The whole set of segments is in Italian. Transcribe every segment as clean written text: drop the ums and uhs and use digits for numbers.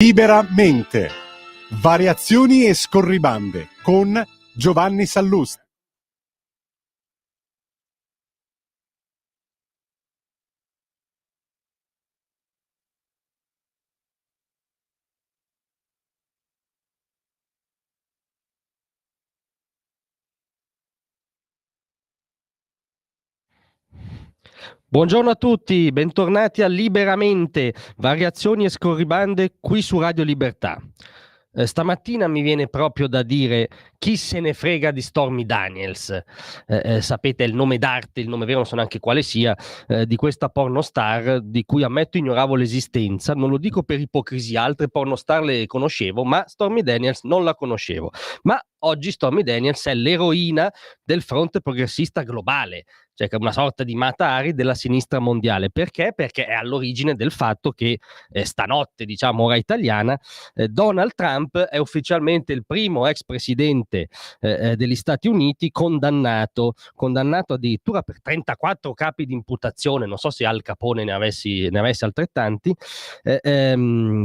Liberamente. Variazioni e scorribande con Giovanni Sallusti. Buongiorno a tutti, bentornati a Liberamente, variazioni e scorribande qui su Radio Libertà. Stamattina mi viene proprio da dire chi se ne frega di Stormy Daniels. Sapete il nome d'arte, il nome vero non so neanche quale sia, di questa pornostar di cui ammetto ignoravo l'esistenza. Non lo dico per ipocrisia, altre pornostar le conoscevo, ma Stormy Daniels non la conoscevo. Ma oggi Stormy Daniels è l'eroina del fronte progressista globale, cioè che è una sorta di Mata Hari della sinistra mondiale. Perché? Perché è all'origine del fatto che stanotte, diciamo ora italiana, Donald Trump è ufficialmente il primo ex presidente degli Stati Uniti condannato addirittura per 34 capi di imputazione, non so se Al Capone ne avesse altrettanti,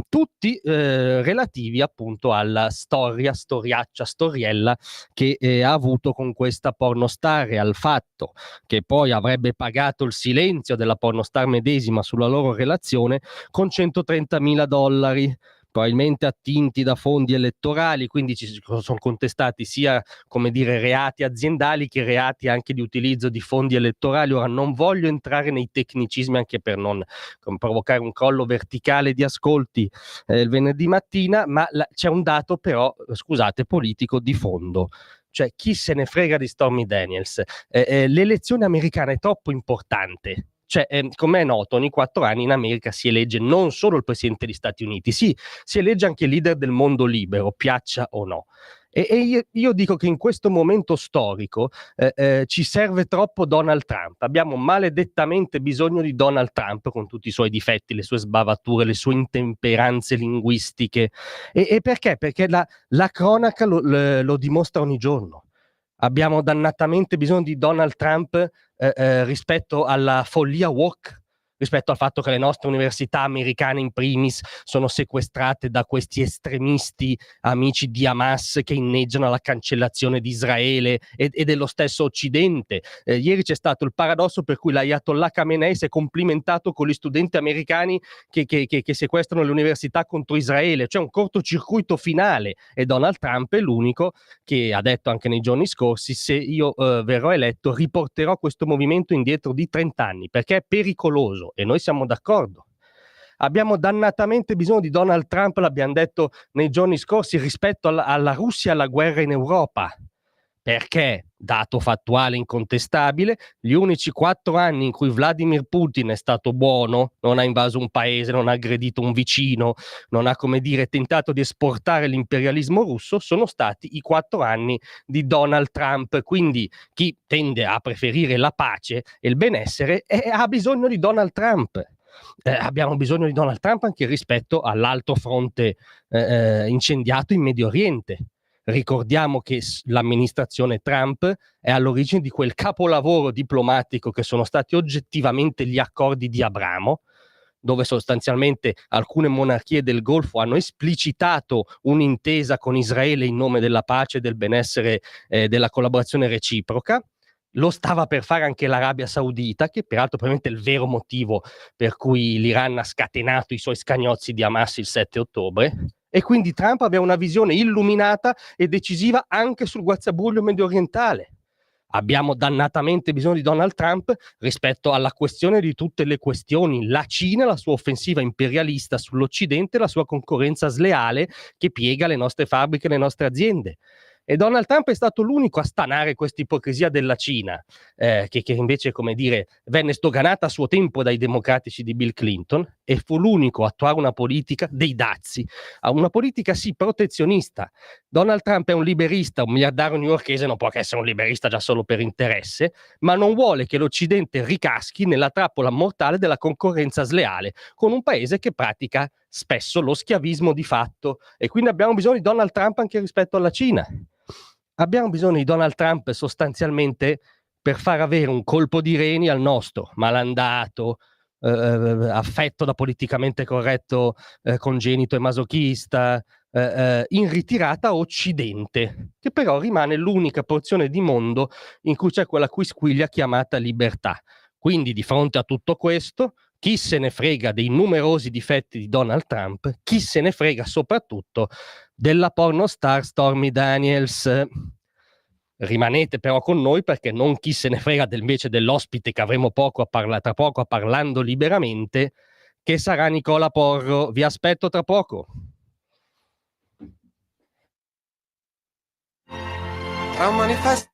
tutti relativi appunto alla storiella che ha avuto con questa pornostar e al fatto che poi avrebbe pagato il silenzio della pornostar medesima sulla loro relazione con $130.000, probabilmente attinti da fondi elettorali, quindi ci sono contestati sia, come dire, reati aziendali che reati anche di utilizzo di fondi elettorali. Ora non voglio entrare nei tecnicismi anche per non provocare un crollo verticale di ascolti il venerdì mattina, ma c'è un dato però, scusate, politico di fondo. Cioè, chi se ne frega di Stormy Daniels? L'elezione americana è troppo importante. Cioè, come è noto, ogni 4 anni in America si elegge non solo il presidente degli Stati Uniti, sì, si elegge anche il leader del mondo libero, piaccia o no. E io dico che in questo momento storico ci serve troppo Donald Trump. Abbiamo maledettamente bisogno di Donald Trump con tutti i suoi difetti, le sue sbavature, le sue intemperanze linguistiche. E perché? Perché la cronaca lo dimostra ogni giorno. Abbiamo dannatamente bisogno di Donald Trump rispetto alla follia woke, rispetto al fatto che le nostre università americane in primis sono sequestrate da questi estremisti amici di Hamas che inneggiano alla cancellazione di Israele e dello stesso Occidente. Ieri c'è stato il paradosso per cui l'Ayatollah Khamenei si è complimentato con gli studenti americani che sequestrano le università contro Israele, cioè un cortocircuito finale, e Donald Trump è l'unico che ha detto anche nei giorni scorsi: se io verrò eletto riporterò questo movimento indietro di 30 anni perché è pericoloso, e noi siamo d'accordo. Abbiamo dannatamente bisogno di Donald Trump, l'abbiamo detto nei giorni scorsi, rispetto alla Russia e alla guerra in Europa. Perché, dato fattuale incontestabile, gli unici 4 anni in cui Vladimir Putin è stato buono, non ha invaso un paese, non ha aggredito un vicino, non ha, come dire, tentato di esportare l'imperialismo russo, sono stati i 4 anni di Donald Trump. Quindi chi tende a preferire la pace e il benessere ha bisogno di Donald Trump. Abbiamo bisogno di Donald Trump anche rispetto all'altro fronte incendiato in Medio Oriente. Ricordiamo che l'amministrazione Trump è all'origine di quel capolavoro diplomatico che sono stati oggettivamente gli accordi di Abramo, dove sostanzialmente alcune monarchie del Golfo hanno esplicitato un'intesa con Israele in nome della pace, del benessere, della collaborazione reciproca. Lo stava per fare anche l'Arabia Saudita, che peraltro probabilmente è il vero motivo per cui l'Iran ha scatenato i suoi scagnozzi di Hamas il 7 ottobre. E quindi Trump aveva una visione illuminata e decisiva anche sul guazzabuglio mediorientale. Abbiamo dannatamente bisogno di Donald Trump rispetto alla questione di tutte le questioni: la Cina, la sua offensiva imperialista sull'Occidente, la sua concorrenza sleale che piega le nostre fabbriche, le nostre aziende. E Donald Trump è stato l'unico a stanare questa ipocrisia della Cina, che invece, come dire, venne sdoganata a suo tempo dai democratici di Bill Clinton, e fu l'unico a attuare una politica dei dazi, una politica sì protezionista. Donald Trump è un liberista, un miliardario newyorkese non può che essere un liberista già solo per interesse, ma non vuole che l'Occidente ricaschi nella trappola mortale della concorrenza sleale con un paese che pratica spesso lo schiavismo di fatto. E quindi abbiamo bisogno di Donald Trump anche rispetto alla Cina. Abbiamo bisogno di Donald Trump sostanzialmente per far avere un colpo di reni al nostro malandato, affetto da politicamente corretto congenito e masochista, in ritirata occidente, che però rimane l'unica porzione di mondo in cui c'è quella quisquiglia chiamata libertà. Quindi di fronte a tutto questo, chi se ne frega dei numerosi difetti di Donald Trump, chi se ne frega soprattutto della pornostar Stormy Daniels. Rimanete però con noi, perché non chi se ne frega invece dell'ospite che avremo tra poco a Parlando Liberamente, che sarà Nicola Porro. Vi aspetto tra poco. Tra un manifesto